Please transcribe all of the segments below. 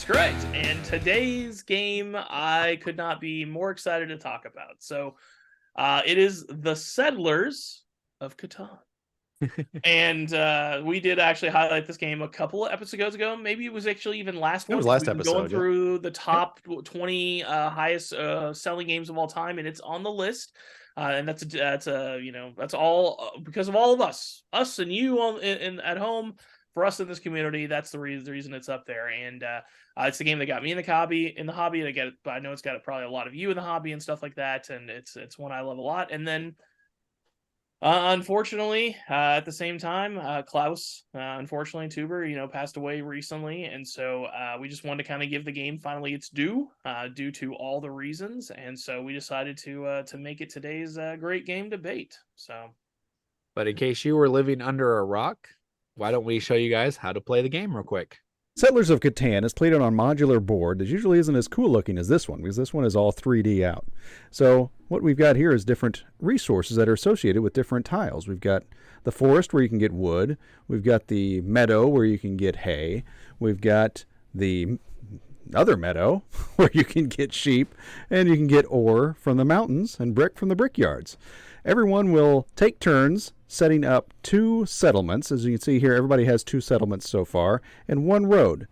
That's correct. And today's game, I could not be more excited to talk about. So, it is the Settlers of Catan. And we did actually highlight this game a couple of episodes ago. Maybe it was actually even last It one. was 'Cause last we've been going episode, yeah. through the top 20 highest selling games of all time, and it's on the list. And that's all because of all of us and you at home. For us in this community, that's the reason it's up there. And it's the game that got me in the hobby. And I know it's got probably a lot of you in the hobby and stuff like that. And it's one I love a lot. And then unfortunately, at the same time, Klaus, unfortunately, Tuber, passed away recently, and so we just wanted to kind of give the game finally its due, due to all the reasons, and so we decided to make it today's great game debate. So, But in case you were living under a rock, why don't we show you guys how to play the game real quick? Settlers of Catan is played on a modular board that usually isn't as cool looking as this one, because this one is all 3D out. So what we've got here is different resources that are associated with different tiles. We've got the forest where you can get wood. We've got the meadow where you can get hay. We've got the other meadow where you can get sheep, and you can get ore from the mountains and brick from the brickyards. Everyone will take turns setting up 2 settlements. As you can see here, everybody has 2 settlements so far, and 1 road.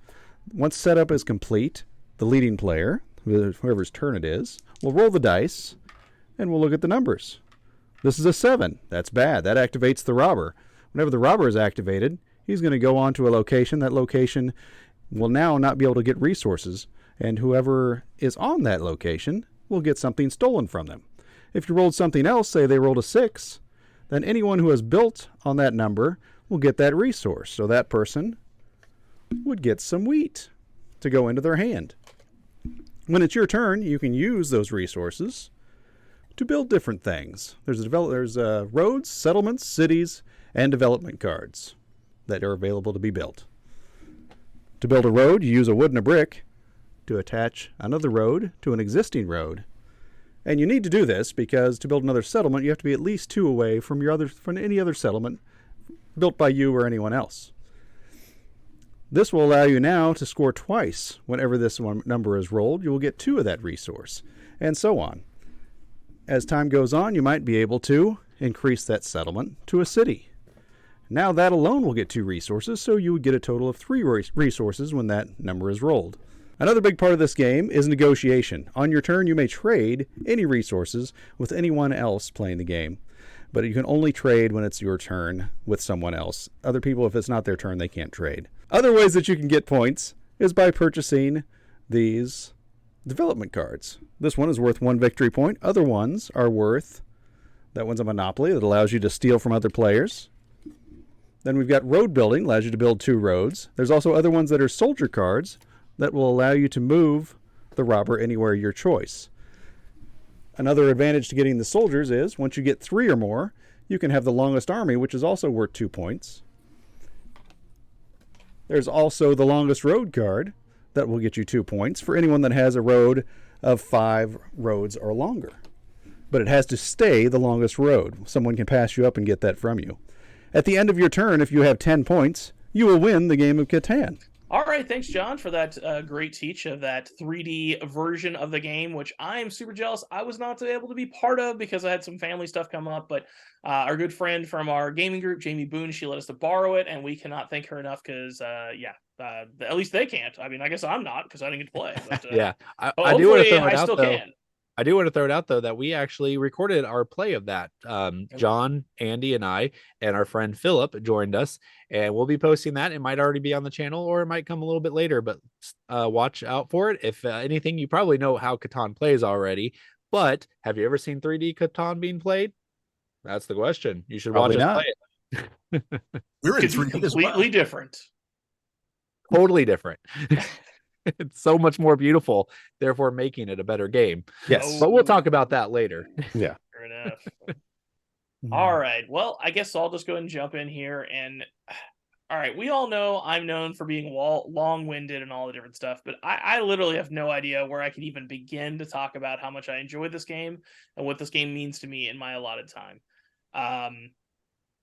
Once setup is complete, the leading player, whoever's turn it is, will roll the dice, and we'll look at the numbers. This is a 7. That's bad. That activates the robber. Whenever the robber is activated, he's going to go on to a location. That location will now not be able to get resources, and whoever is on that location will get something stolen from them. If you rolled something else, say they rolled a 6, then anyone who has built on that number will get that resource. So that person would get some wheat to go into their hand. When it's your turn, you can use those resources to build different things. There's roads, settlements, cities, and development cards that are available to be built. To build a road, you use a wood and a brick to attach another road to an existing road. And you need to do this because to build another settlement, you have to be at least 2 away from any other settlement built by you or anyone else. This will allow you now to score twice. Whenever this one number is rolled, you will get 2 of that resource, and so on. As time goes on, you might be able to increase that settlement to a city. Now that alone will get 2 resources, so you would get a total of 3 resources when that number is rolled. Another big part of this game is negotiation. On your turn, you may trade any resources with anyone else playing the game, but you can only trade when it's your turn with someone else. Other people, if it's not their turn, they can't trade. Other ways that you can get points is by purchasing these development cards. This one is worth 1 victory point. Other ones are worth, that one's a monopoly that allows you to steal from other players. Then we've got road building, allows you to build 2 roads. There's also other ones that are soldier cards that will allow you to move the robber anywhere your choice. Another advantage to getting the soldiers is once you get 3 or more, you can have the longest army, which is also worth 2 points. There's also the longest road card that will get you 2 points for anyone that has a road of 5 roads or longer. But it has to stay the longest road. Someone can pass you up and get that from you. At the end of your turn, if you have 10 points, you will win the game of Catan. all right, thanks, John, for that great teach of that 3D version of the game, which I am super jealous I was not able to be part of because I had some family stuff come up. But our good friend from our gaming group, Jamie Boone, she let us to borrow it, and we cannot thank her enough because, at least they can't. I mean, I guess I'm not because I didn't get to play. But, Yeah, I do want to hopefully throw it I out still though. can. I do want to throw it out though that we actually recorded our play of that. John, Andy, and I, and our friend Philip joined us, and we'll be posting that. It might already be on the channel, or it might come a little bit later. But watch out for it. If anything, you probably know how Catan plays already. But have you ever seen 3D Catan being played? That's the question. You should Probably watch us not. play it. We're in Could be 3D as well. completely different. Totally different. It's so much more beautiful, therefore making it a better game. Yes. But we'll talk about that later. Yeah. Fair enough. All right. Well, I guess I'll just go ahead and jump in here. And all right, we all know I'm known for being long-winded and all the different stuff, but I literally have no idea where I could even begin to talk about how much I enjoyed this game and what this game means to me in my allotted time.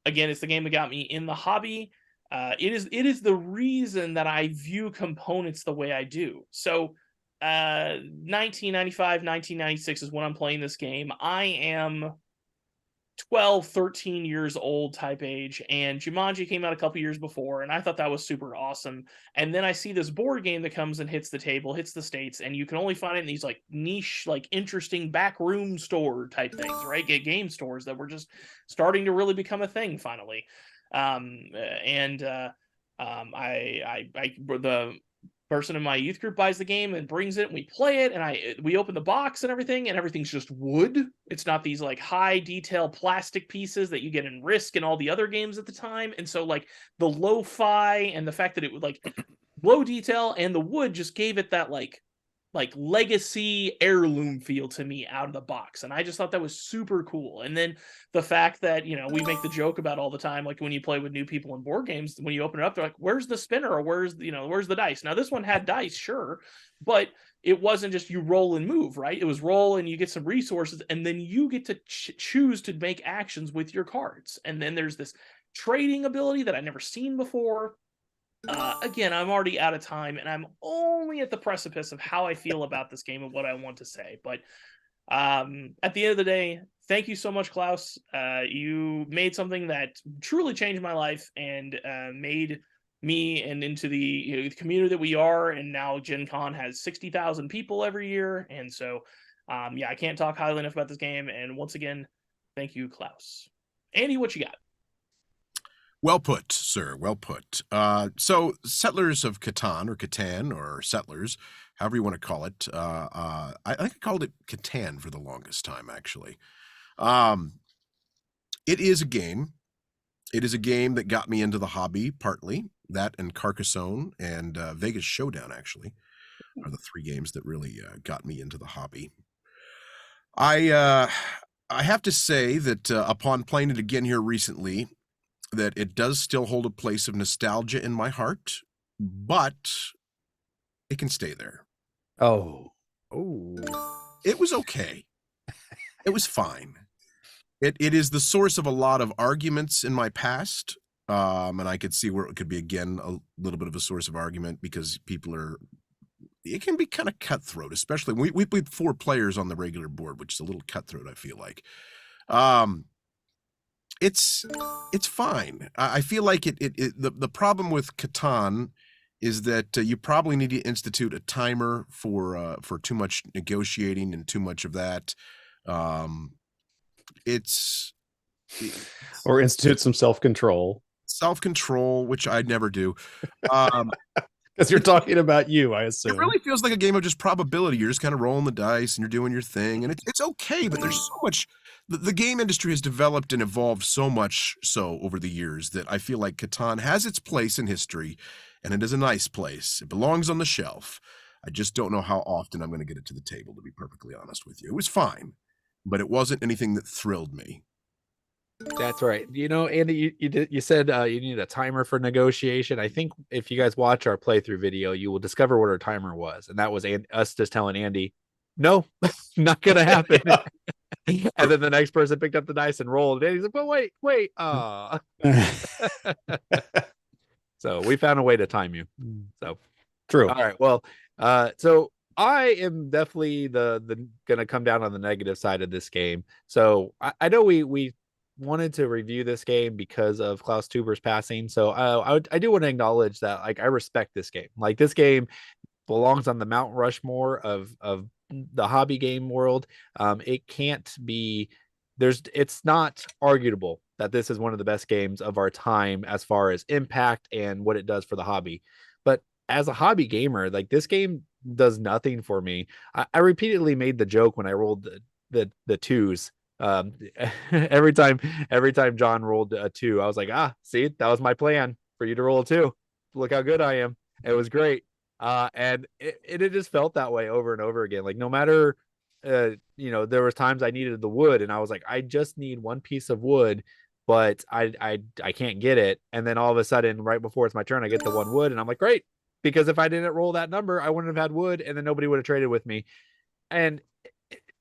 Again, it's the game that got me in the hobby. it is the reason that I view components the way I do. So 1995, 1996 is when I'm playing this game. I am 12, 13 years old type age, and Jumanji came out a couple years before, and I thought that was super awesome. And then I see this board game that comes and hits the table, hits the States, and you can only find it in these like niche, like interesting back room store type things, right? Get game stores that were just starting to really become a thing finally. And the person in my youth group buys the game and brings it, and we play it, and we open the box and everything's just wood. It's not these like high detail plastic pieces that you get in Risk and all the other games at the time. And so like the lo-fi and the fact that it would like low detail and the wood just gave it that like legacy heirloom feel to me out of the box. And I just thought that was super cool. And then the fact that, you know, we make the joke about all the time, like when you play with new people in board games, when you open it up, they're like, where's the spinner? Or where's the dice? Now this one had dice, sure, but it wasn't just you roll and move, right? It was roll and you get some resources, and then you get to choose to make actions with your cards. And then there's this trading ability that I'd never seen before. Again, I'm already out of time, and I'm only at the precipice of how I feel about this game and what I want to say. But at the end of the day, thank you so much, Klaus. You made something that truly changed my life and made me and into the community that we are. And now Gen Con has 60,000 people every year. And so, I can't talk highly enough about this game. And once again, thank you, Klaus. Andy, what you got? Well put, sir. Well put. So, Settlers of Catan, or Catan, or Settlers, however you want to call it. I think I called it Catan for the longest time, actually. It is a game. It is a game that got me into the hobby, partly. That and Carcassonne and Vegas Showdown, actually, are the three games that really got me into the hobby. I have to say that upon playing it again here recently, that it does still hold a place of nostalgia in my heart, but it can stay there. Oh, it was okay. It was fine. It is the source of a lot of arguments in my past, and I could see where it could be again a little bit of a source of argument because it can be kind of cutthroat, especially when we played 4 players on the regular board, which is a little cutthroat, I feel like. It's fine. I feel like the problem with Catan is that you probably need to institute a timer for too much negotiating and too much of that. Or institute some self-control. Self-control, which I never do. Because you're talking about you, I assume. It really feels like a game of just probability. You're just kind of rolling the dice and you're doing your thing, and it's okay, but there's so much. The game industry has developed and evolved so much so over the years that I feel like Catan has its place in history, and it is a nice place. It belongs on the shelf. I just don't know how often I'm going to get it to the table, to be perfectly honest with you. It was fine, but it wasn't anything that thrilled me. That's right. You know, Andy, you said you need a timer for negotiation. I think if you guys watch our playthrough video, you will discover what our timer was, and that was us just telling Andy, "No, not gonna happen." And then the next person picked up the dice and rolled, and he's like, "Well, wait, So we found a way to time you. So true. All right. Well, so I am definitely the gonna come down on the negative side of this game. So I know we wanted to review this game because of Klaus Tuber's passing. So I do want to acknowledge that, like, I respect this game. Like, this game belongs on the Mount Rushmore of the hobby game world. It can't be, it's not arguable that this is one of the best games of our time as far as impact and what it does for the hobby. But as a hobby gamer, like, this game does nothing for me. I repeatedly made the joke when I rolled the twos. Every time John rolled a 2, I was like, see, that was my plan, for you to roll a 2. Look how good I am. It was great. And it just felt that way over and over again. Like, no matter, there was times I needed the wood, and I was like, I just need one piece of wood, but I can't get it. And then all of a sudden, right before it's my turn, I get the one wood, and I'm like, great, because if I didn't roll that number, I wouldn't have had wood, and then nobody would have traded with me. And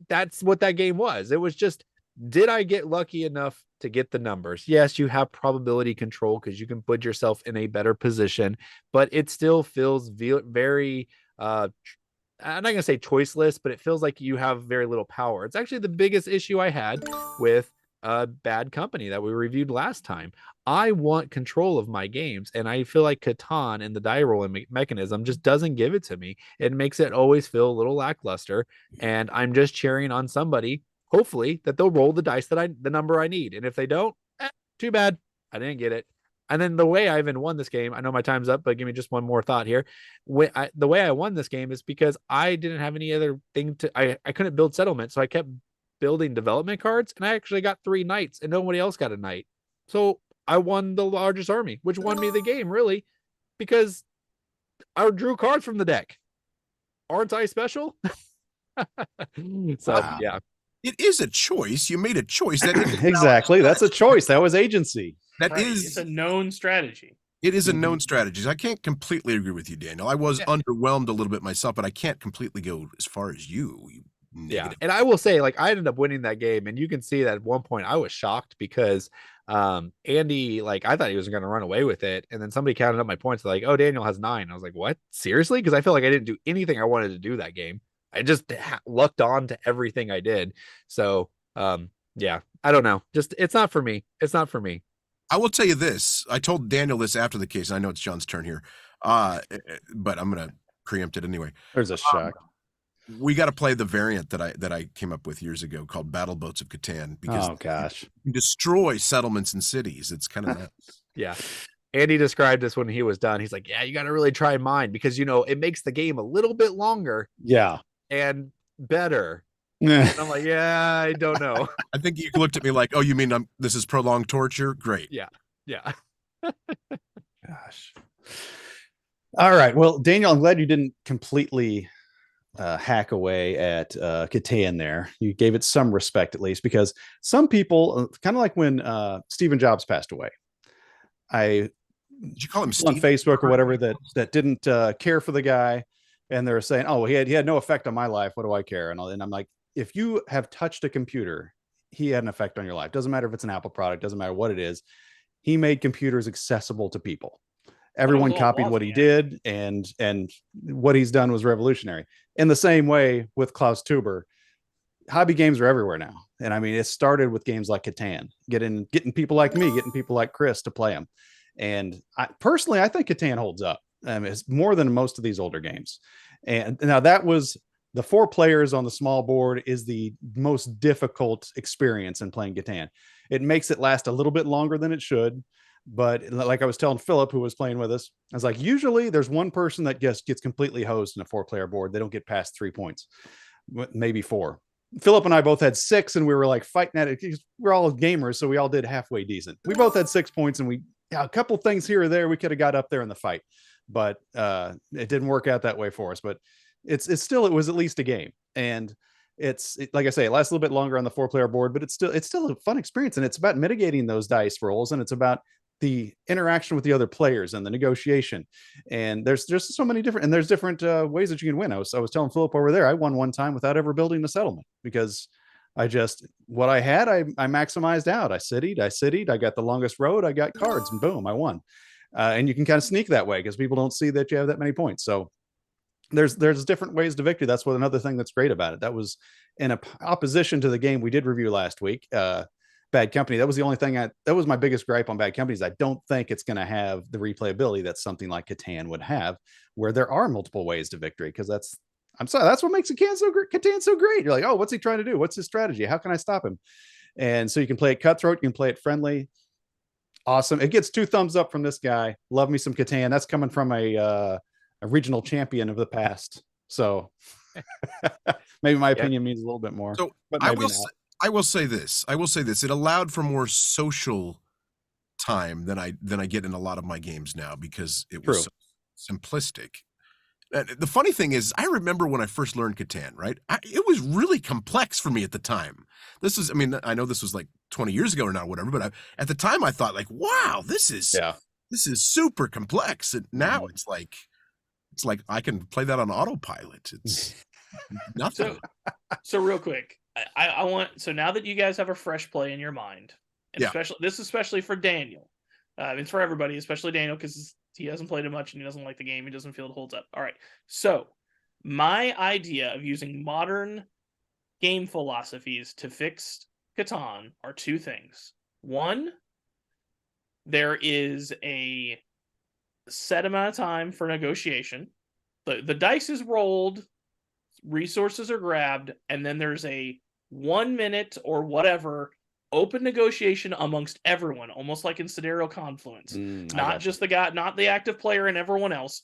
that's what that game was. It was just Did I get lucky enough to get the numbers? Yes, you have probability control because you can put yourself in a better position, but it still feels very I'm not gonna say choiceless, but it feels like you have very little power. It's actually the biggest issue I had with Bad Company that we reviewed last time. I want control of my games, and I feel like Catan and the die rolling mechanism just doesn't give it to me. It makes it always feel a little lackluster, and I'm just cheering on somebody, hopefully, that they'll roll the dice the number I need. And if they don't, too bad. I didn't get it. And then the way I even won this game, I know my time's up, but give me just one more thought here. The way I won this game is because I didn't have any other thing I couldn't build settlement. So I kept building development cards, and I actually got 3 knights and nobody else got a knight. So I won the largest army, which won me the game, really, because I drew cards from the deck. Aren't I special? So, Wow. yeah. It is a choice. You made a choice. That is Exactly. That's a choice. That was agency. That Right, is it's a known strategy. It is a Mhm. known strategy. I can't completely agree with you, Daniel. I was underwhelmed a little bit myself, but I can't completely go as far as you Yeah. negative. And I will say, like, I ended up winning that game, and you can see that at one point I was shocked because Andy, like, I thought he was going to run away with it, and then somebody counted up my points, like, oh, Daniel has 9. I was like, what? Seriously? Because I feel like I didn't do anything I wanted to do that game. I just lucked on to everything I did. So yeah, I don't know, just it's not for me. I will tell you this. I told Daniel this after the case, and I know it's John's turn here, but I'm going to preempt it anyway. There's a shock. We got to play the variant that I came up with years ago called Battle Boats of Catan, because Oh gosh. you can destroy settlements and cities. It's kind of nuts. Yeah. Andy described this when he was done. He's like, yeah, you got to really try mine because, it makes the game a little bit longer Yeah. and better. And I'm like, yeah, I don't know. I think you looked at me like, oh, you mean this is prolonged torture? Great. Yeah. Gosh. All right. Well, Daniel, I'm glad you didn't completely hack away at Catan there. You gave it some respect, at least, because some people, kind of like when Stephen Jobs passed away, Did you call him on Steve? Facebook or whatever that didn't care for the guy, and they're saying, oh, he had no effect on my life. What do I care? And I'm like, if you have touched a computer, he had an effect on your life. Doesn't matter if it's an Apple product, doesn't matter what it is. He made computers accessible to people. Everyone all copied was, what he yeah. did, and what he's done was revolutionary. In the same way with Klaus Tuber, hobby games are everywhere now. And I mean, it started with games like Catan, getting people like me, getting people like Chris to play them. And I think Catan holds up. It's more than most of these older games. And now that was the 4 players on the small board is the most difficult experience in playing Catan. It makes it last a little bit longer than it should. But like I was telling Philip, who was playing with us, I was like, usually there's one person that gets completely hosed in a 4-player board. They don't get past 3 points, maybe 4. Philip and I both had 6, and we were like fighting at it. We're all gamers, so we all did halfway decent. We both had 6 points, and a couple things here or there, we could have got up there in the fight, but it didn't work out that way for us. But it was at least a game, and like I say, it lasts a little bit longer on the 4-player board, but it's still a fun experience, and it's about mitigating those dice rolls, and it's about the interaction with the other players and the negotiation. And there's just so many different ways that you can win. I was telling Philip over there, I won one time without ever building a settlement because what I had, I maximized out. I citied, I got the longest road, I got cards, and boom, I won. And you can kind of sneak that way because people don't see that you have that many points. So there's different ways to victory. That's what another thing that's great about it. That was in opposition to the game we did review last week, Bad Company. That was the only thing that was my biggest gripe on Bad Company is I don't think it's going to have the replayability that something like Catan would have, where there are multiple ways to victory. Because that's what makes Catan so great. You're like, oh, what's he trying to do? What's his strategy? How can I stop him? And so you can play it cutthroat, you can play it friendly. Awesome. It gets 2 thumbs up from this guy. Love me some Catan. That's coming from a regional champion of the past. So maybe my opinion means a little bit more. So but I maybe will not. I will say this. It allowed for more social time than I get in a lot of my games now because it was so simplistic. The funny thing is, I remember when I first learned Catan, right? It was really complex for me at the time. I know this was like 20 years ago or not, whatever, but at the time I thought like, wow, this is super complex. And now it's like I can play that on autopilot. It's nothing. So real quick, I want, so now that you guys have a fresh play in your mind, and Yeah. especially for Daniel, it's for everybody, especially Daniel, because he hasn't played it much and he doesn't like the game. He doesn't feel it holds up. All right. So my idea of using modern game philosophies to fix Catan are two things. One, there is a set amount of time for negotiation. The dice is rolled, resources are grabbed, and then there's a 1 minute or whatever open negotiation amongst everyone, almost like in Sidereal Confluence. Not just the guy, not the active player and everyone else.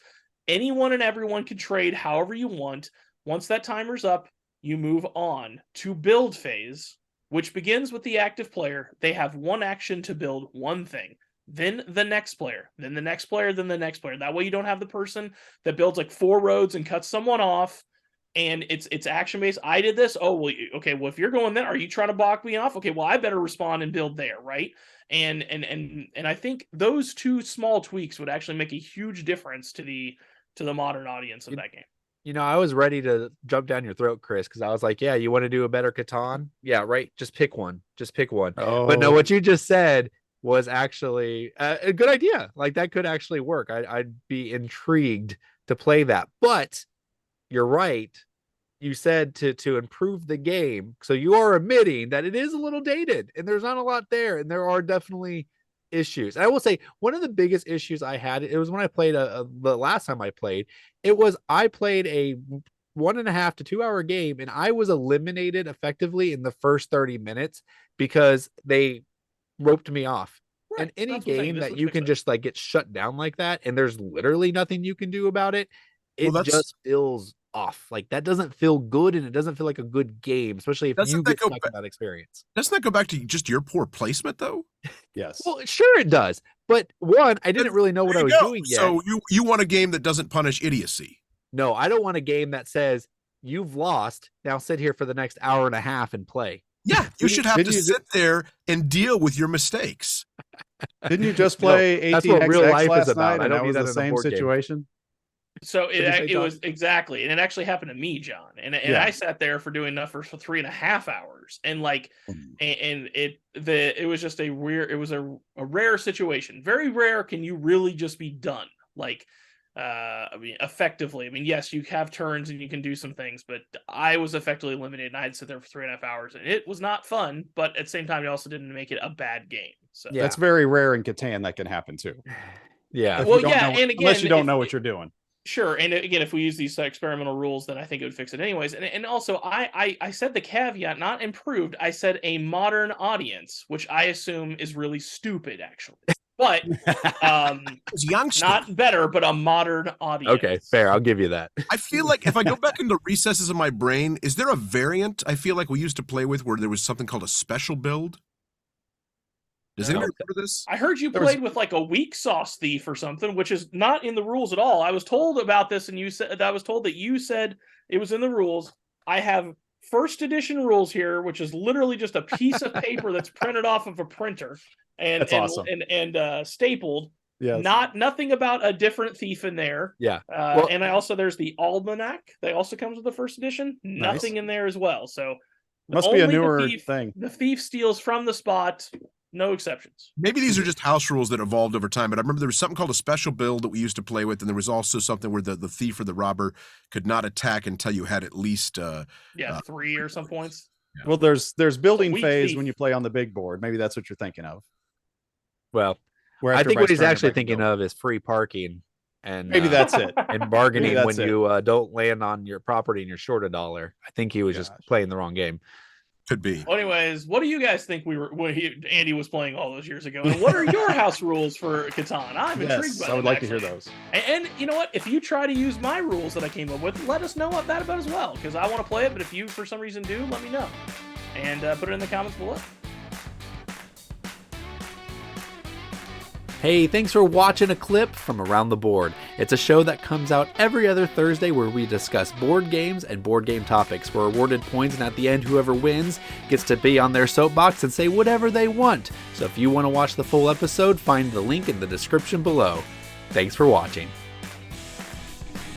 Anyone and everyone can trade however you want. Once that timer's up, you move on to build phase, which begins with the active player. They have one action to build one thing. Then the next player, then the next player, then the next player. That way you don't have the person that builds like 4 roads and cuts someone off. And it's action based. I did this. Oh, well, okay. Well, if you're going there, are you trying to block me off? Okay, well, I better respond and build there, right? And I think those two small tweaks would actually make a huge difference to the modern audience of that game. You know, I was ready to jump down your throat, Chris, because I was like, yeah, you want to do a better Catan? Yeah, right. Just pick one. Just pick one. Oh. But no, what you just said was actually a good idea. Like that could actually work. I'd be intrigued to play that. But you're right. You said to improve the game. So you are admitting that it is a little dated and there's not a lot there. And there are definitely issues. And I will say one of the biggest issues I had, it was when I played the last time I played, I played a 1.5 to 2 hour game and I was eliminated effectively in the first 30 minutes because they roped me off. Right. And any game that you can just like get shut down like that and there's literally nothing you can do about it, it just feels off. Like that doesn't feel good and it doesn't feel like a good game, especially if you get stuck in that experience. Doesn't that go back to just your poor placement though? Yes. Well, sure it does. But one, I didn't really know what I was doing yet. So you want a game that doesn't punish idiocy. No, I don't want a game that says you've lost. Now sit here for the next hour and a half and play. Yeah, you should have to sit there and deal with your mistakes. Didn't you just play that's what real life last is about. night? And that was the same situation. So it was exactly, and it actually happened to me, John. And I sat there for doing enough for 3.5 hours, and like, and it was just a rare situation. Very rare can you really just be done. Like, I mean, effectively. I mean, yes, you have turns and you can do some things, but I was effectively eliminated, and I had to sit there for 3.5 hours, and it was not fun. But at the same time, it also didn't make it a bad game. So that's very rare in Catan. That can happen too. Yeah. Well, yeah, and again, unless you don't know what you're doing. Sure, and again, if we use these experimental rules, then I think it would fix it anyways. And also, I said the caveat, not improved. I said a modern audience, which I assume is really stupid, actually. But not better, but a modern audience. Okay, fair. I'll give you that. I feel like if I go back into recesses of my brain, is there a variant I feel like we used to play with where there was something called a special build? Does anyone remember this? I heard you played with like a weak sauce thief or something, which is not in the rules at all. I was told about this, and I was told that you said it was in the rules. I have first edition rules here, which is literally just a piece of paper that's printed off of a printer and awesome. and stapled. Yes. Nothing about a different thief in there. Yeah. And there's the almanac that also comes with the first edition. Nice. Nothing in there as well. So must be a newer thing. The thief steals from the spot. No exceptions. Maybe these are just house rules that evolved over time, but I remember there was something called a special build that we used to play with, and there was also something where the thief or the robber could not attack until you had at least 3 or some points. Yeah. Well, there's building phase thief. when you play on the big board. Maybe that's what you're thinking of. Well, Where I think what he's actually back thinking of is free parking, and maybe that's it. And bargaining when you don't land on your property and you're short $1. I think he was just playing the wrong game. Could be. Well, anyways, what do you guys think Andy was playing all those years ago? And what are your house rules for Catan? I'm intrigued by them. I would like to hear those. And you know what? If you try to use my rules that I came up with, let us know about it as well, because I want to play it. But if you, for some reason, do, let me know. And put it in the comments below. Hey, thanks for watching a clip from Around the Board. It's a show that comes out every other Thursday where we discuss board games and board game topics. We're awarded points, and at the end, whoever wins gets to be on their soapbox and say whatever they want. So if you want to watch the full episode, find the link in the description below. Thanks for watching.